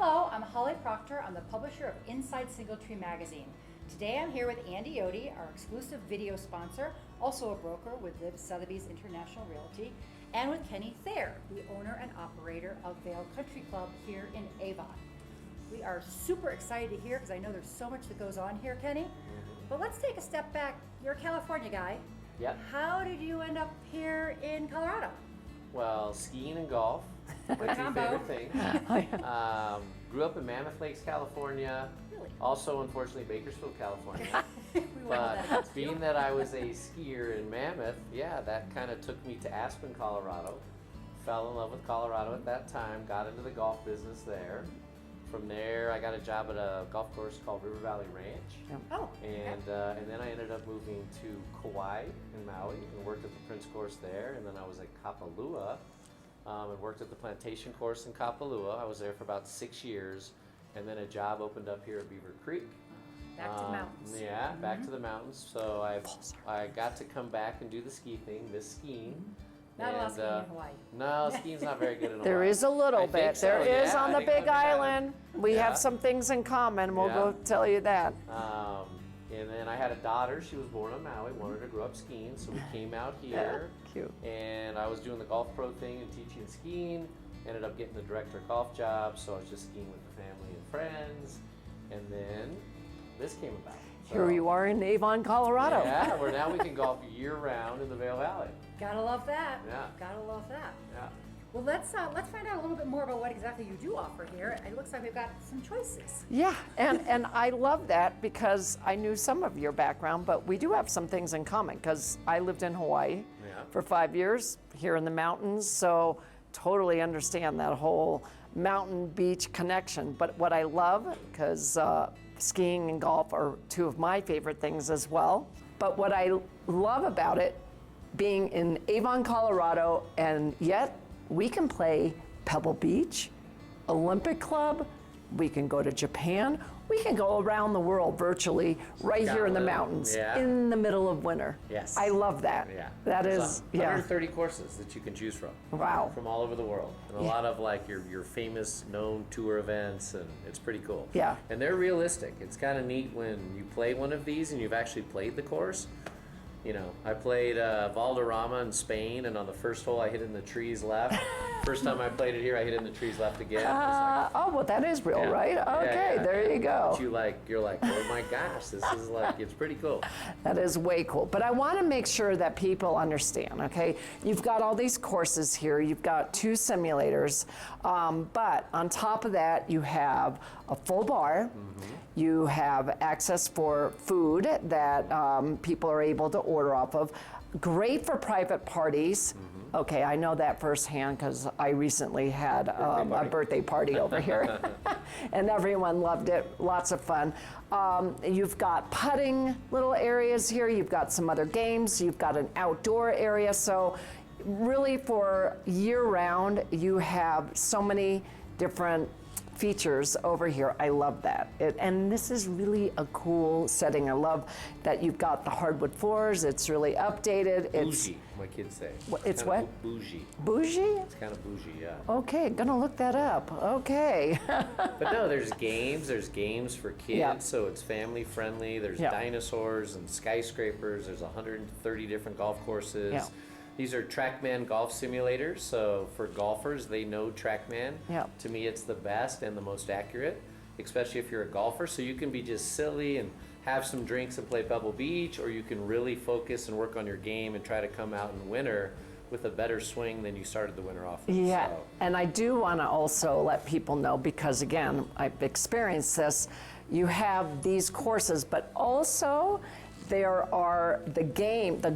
Hello, I'm Holly Proctor. I'm the publisher of Inside Singletree magazine. Today I'm here with Andy Odie, our exclusive video sponsor, also a broker with Liv Sotheby's International Realty, and with Kenny Thayer, the owner and operator of Vail Country Club here in Avon. We are super excited to hear because I know there's so much that goes on here, Kenny. But let's take a step back. You're a California guy. Yep. How did you end up here in Colorado? Well, skiing and golf, my two favorite things. Grew up in Mammoth Lakes, California. Really? Also, unfortunately, Bakersfield, California. But being that I was a skier in Mammoth, yeah, that kind of took me to Aspen, Colorado. Fell in love with Colorado at that time, got into the golf business there. From there, I got a job at a golf course called River Valley Ranch. Oh, And then I ended up moving to Kauai in Maui and worked at the Prince course there. And then I was at Kapalua and worked at the plantation course in Kapalua. I was there for about 6 years. And then a job opened up here at Beaver Creek. back to the mountains. Yeah, back to the mountains. So I got to come back and do the ski thing, miss skiing. Not a lot of skiing in Hawaii. No, skiing's not very good in Hawaii. There is a little I bit. think so, There is yeah, on I the think Big on the Island. We Yeah. have some things in common. We'll Yeah. go tell you that. And then I had a daughter. She was born on Maui. Wanted to grow up skiing, so we came out here. Cute. And I was doing the golf pro thing and teaching skiing. Ended up getting the director of golf job, so I was just skiing with the family and friends. And then this came about. Here you are in Avon, Colorado. Yeah, where now we can golf year round in the Vail Valley. Gotta love that. Yeah. Gotta love that. Yeah. Well, let's find out a little bit more about what exactly you do offer here. It looks like we've got some choices. Yeah, and I love that because I knew some of your background, but we do have some things in common because I lived in Hawaii for 5 years, here in the mountains, so totally understand that whole mountain beach connection. But what I love, because skiing and golf are two of my favorite things as well, but what I love about it, being in Avon, Colorado, and yet we can play Pebble Beach, Olympic Club, we can go to Japan, we can go around the world virtually right here in the mountains in the middle of winter. Yes. I love that. Yeah. That There's is, 130 courses that you can choose from. Wow. From all over the world. And a lot of like your famous known tour events, and it's pretty cool. Yeah. And they're realistic. It's kind of neat when you play one of these and you've actually played the course. You know, I played Valderrama in Spain, and on the first hole I hit in the trees left. First time I played it here, I hit in the trees left again. Oh, well, that is real, Yeah. right? Okay, there you go. But you're like, oh my gosh, this is like, it's pretty cool. That is way cool. But I want to make sure that people understand, okay? You've got all these courses here. You've got 2 simulators. But on top of that, you have a full bar. You have access for food that people are able to order off of. Great for private parties. Okay, I know that firsthand because I recently had a birthday party over here. And everyone loved it. Lots of fun. You've got putting little areas here. You've got some other games. You've got an outdoor area. So really for year round, you have so many different features over here. I love that. And this is really a cool setting. I love that you've got the hardwood floors. It's really updated. Bougie, my kids say. It's kinda what? Bougie. Bougie? It's kind of bougie, yeah. Okay, gonna look that up. Okay. But no, there's games for kids, Yeah. so it's family friendly. There's Yeah. dinosaurs and skyscrapers. There's 130 different golf courses. Yeah. These are Trackman golf simulators, so for golfers, they know Trackman. Yeah. To me, it's the best and the most accurate, especially if you're a golfer. So you can be just silly and have some drinks and play Pebble Beach, or you can really focus and work on your game and try to come out in winter with a better swing than you started the winter off with. Yeah, So, and I do want to also let people know, because again, I've experienced this, you have these courses, but also there are the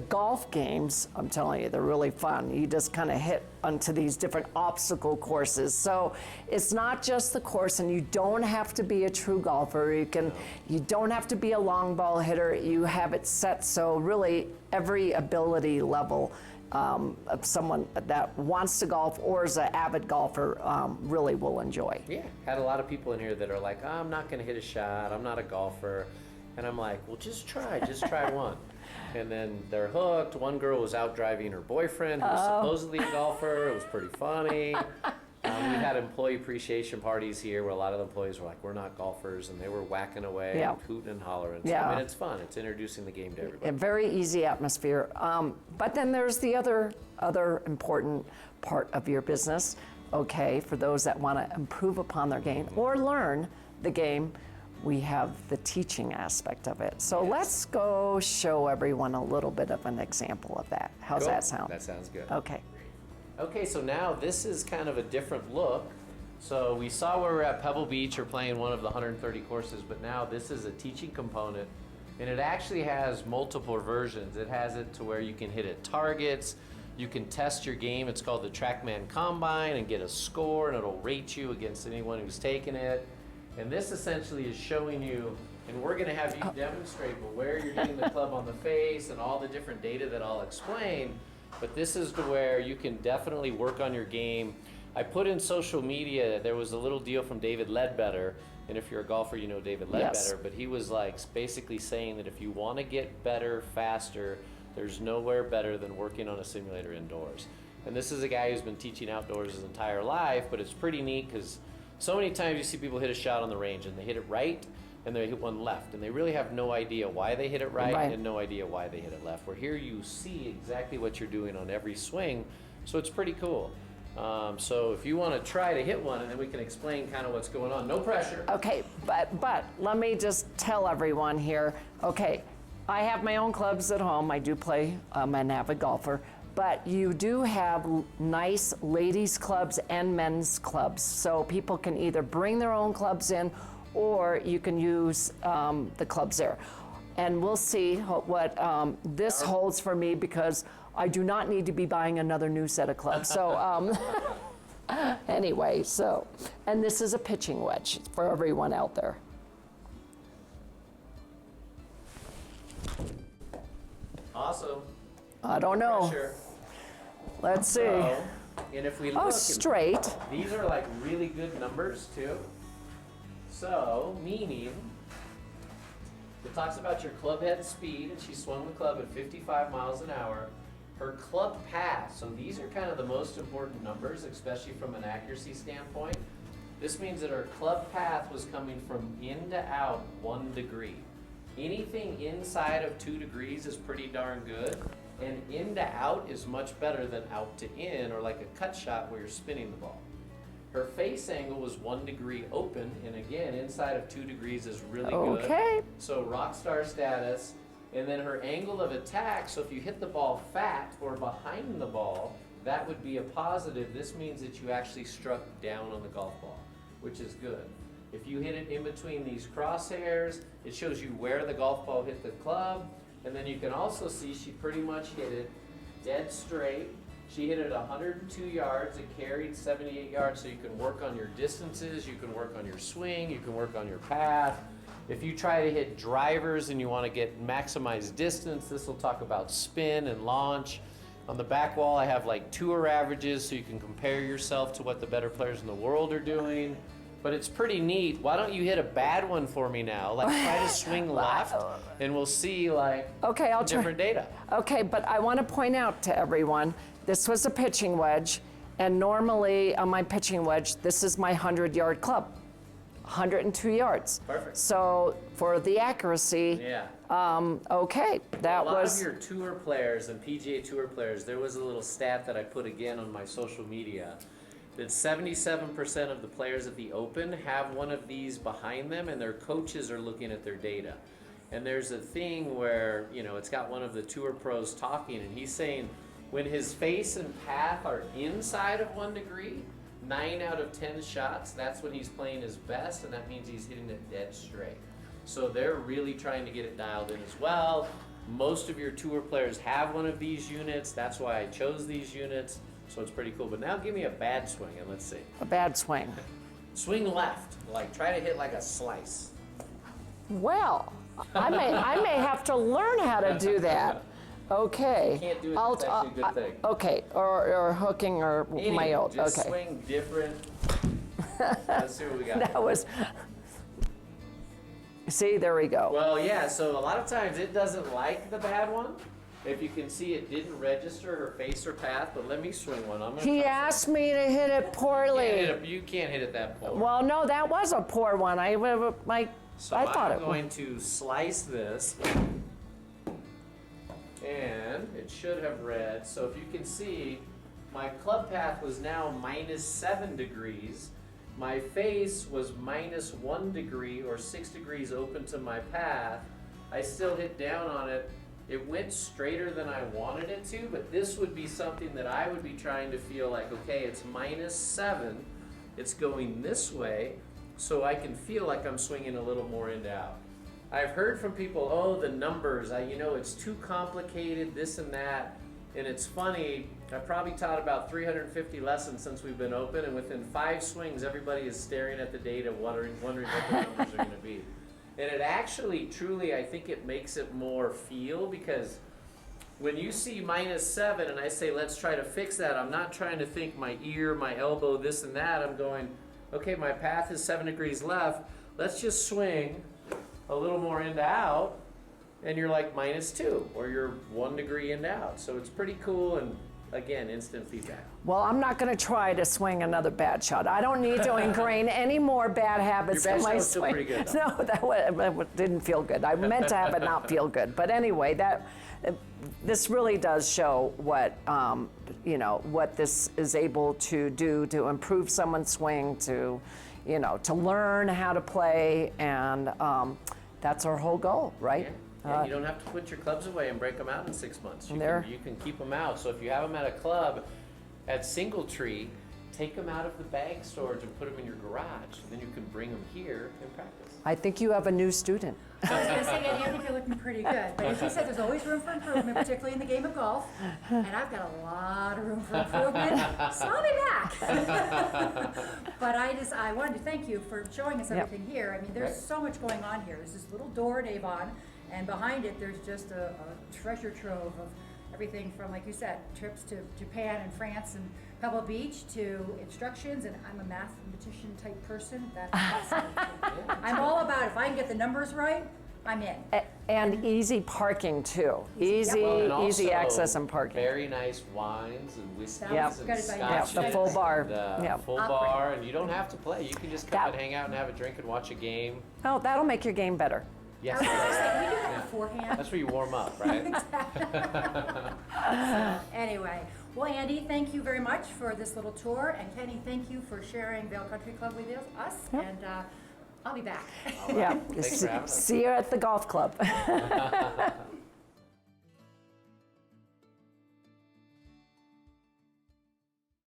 golf games. I'm telling you, they're really fun. You just kind of hit onto these different obstacle courses. So it's not just the course, and you don't have to be a true golfer. You don't have to be a long ball hitter. You have it set so really every ability level of someone that wants to golf or is an avid golfer really will enjoy. yeah, had a lot of people in here that are like, oh, I'm not going to hit a shot. I'm not a golfer. And I'm like, well, just try one. And then they're hooked. One girl was out driving her boyfriend, who was supposedly a golfer. It was pretty funny. We had employee appreciation parties here where a lot of the employees were like, we're not golfers, and they were whacking away Yeah. and hooting and hollering. So, Yeah. I mean, it's fun. It's introducing the game to everybody. A very easy atmosphere. But then there's the other important part of your business, okay, for those that want to improve upon their game or learn the game, we have the teaching aspect of it. So Yes. let's go show everyone a little bit of an example of that. How's Cool. that sound? That sounds good. Okay. Okay, so now this is kind of a different look. So we saw where we're at Pebble Beach or playing one of the 130 courses, but now this is a teaching component, and it actually has multiple versions. It has it to where you can hit at targets, you can test your game. It's called the Trackman Combine and get a score, and it'll rate you against anyone who's taken it. And this essentially is showing you, and we're gonna have you demonstrate, but where you're hitting the club on the face and all the different data that I'll explain. But this is to where you can definitely work on your game. I put in social media, there was a little deal from David Ledbetter, and if you're a golfer, you know David Ledbetter, Yes. but he was like basically saying that if you wanna get better faster, there's nowhere better than working on a simulator indoors. And this is a guy who's been teaching outdoors his entire life, but it's pretty neat because so many times you see people hit a shot on the range and they hit it right and they hit one left, and they really have no idea why they hit it right, Right. and no idea why they hit it left. Where here you see exactly what you're doing on every swing, so it's pretty cool. So if you want to try to hit one, and then we can explain kind of what's going on. No pressure. Okay, but let me just tell everyone here, okay, I have my own clubs at home. I do play, I'm an avid golfer, but you do have nice ladies clubs and men's clubs. So people can either bring their own clubs in or you can use the clubs there. And we'll see what this holds for me because I do not need to be buying another new set of clubs. So anyway, so, and this is a pitching wedge for everyone out there. Awesome. I don't know. Pressure. Let's see. So, and if we look, Oh, straight. these are like really good numbers too. So, meaning, it talks about your club head speed, and she swung the club at 55 miles an hour. Her club path, so these are kind of the most important numbers, especially from an accuracy standpoint. This means that her club path was coming from in to out 1 degree. Anything inside of 2 degrees is pretty darn good, and in to out is much better than out to in, or like a cut shot where you're spinning the ball. Her face angle was 1 degree open, and again, inside of 2 degrees is really good. Okay. So rock star status, and then her angle of attack, so if you hit the ball fat or behind the ball, that would be a positive. This means that you actually struck down on the golf ball, which is good. If you hit it in between these crosshairs, it shows you where the golf ball hit the club, and then you can also see she pretty much hit it dead straight. She hit it 102 yards, it carried 78 yards, so you can work on your distances, you can work on your swing, you can work on your path. If you try to hit drivers and you want to get maximized distance, this will talk about spin and launch. On the back wall, I have like tour averages, so you can compare yourself to what the better players in the world are doing. But it's pretty neat. Why don't you hit a bad one for me now? Like try to swing left, and we'll see like Okay, I'll try. different data. Okay, but I want to point out to everyone, this was a pitching wedge, and normally on my pitching wedge, this is my 100-yard club, 102 yards. Perfect. So for the accuracy, Yeah. okay, that A lot was, of your tour players and PGA Tour players, there was a little stat that I put again on my social media, that 77% of the players at the Open have one of these behind them, and their coaches are looking at their data. And there's a thing where, you know, it's got one of the tour pros talking, and he's saying when his face and path are inside of 1 degree, 9 out of 10 shots, that's when he's playing his best, and that means he's hitting it dead straight. So they're really trying to get it dialed in as well. Most of your tour players have one of these units. That's why I chose these units. So it's pretty cool. But now give me a bad swing, and let's see. a bad swing. Swing left. Like try to hit like a slice. Well, I may have to learn how to do that. Okay. You can't do it, it's actually a good thing. Okay, or hooking or Anyway, my old, just okay. swing different. Let's see what we got. That was, see, there we go. Well, yeah, so a lot of times it doesn't like the bad one. If you can see, it didn't register her face or path, but let me swing one. I'm gonna He try asked me to hit it poorly. You can't hit it that poor. Well, no, that was a poor one. I thought I'm going to slice this, and it should have read. So if you can see, my club path was now -7 degrees. My face was -1 degree or 6 degrees open to my path. I still hit down on it. It went straighter than I wanted it to, but this would be something that I would be trying to feel like, okay, it's -7. It's going this way, so I can feel like I'm swinging a little more end out. I've heard from people, oh, the numbers, it's too complicated, this and that. And it's funny, I've probably taught about 350 lessons since we've been open, and within 5 swings, everybody is staring at the data, wondering what the numbers are going to be. And it actually, truly, I think it makes it more feel, because when you see -7 and I say, let's try to fix that, I'm not trying to think my ear, my elbow, this and that. I'm going, okay, my path is 7 degrees left. Let's just swing a little more end out, and you're like -2, or you're 1 degree end out. So it's pretty cool, and again, instant feedback. Well, I'm not going to try to swing another bad shot. I don't need to ingrain any more bad habits Your bad in my shot was still swing. pretty good, though. No, that didn't feel good. I meant to have it not feel good. But anyway, this really does show what what this is able to do to improve someone's swing, to learn how to play, and that's our whole goal, right? Yeah. And you don't have to put your clubs away and break them out in 6 months. You can keep them out. So if you have them at a club at Singletree, take them out of the bag storage and put them in your garage. And then you can bring them here and practice. I think you have a new student. I was going to say, Eddie, I think you're looking pretty good. But as you said, there's always room for improvement, particularly in the game of golf. And I've got a lot of room for improvement, so I'll be back. But I wanted to thank you for showing us everything here. I mean, there's so much going on here. There's this little door at Avon, and behind it, there's just a treasure trove of everything from, like you said, trips to Japan and France and Pebble Beach to instructions, and I'm a mathematician type person. That's fascinating. I'm all about, if I can get the numbers right, I'm in. And easy parking too. Easy Also access and parking. Very nice wines and whiskeys Yep. and Good advice. Yeah, the full bar. And, full bar, and you don't have to play. You can just come and hang out and have a drink and watch a game. Oh, that'll make your game better. Yes. I was going to say, can we do that beforehand? That's where you warm up, right? Anyway, well, Andy, thank you very much for this little tour, and Kenny, thank you for sharing Vail Country Club with us, and I'll be back. Yeah. Thanks for having us. See you at the golf club.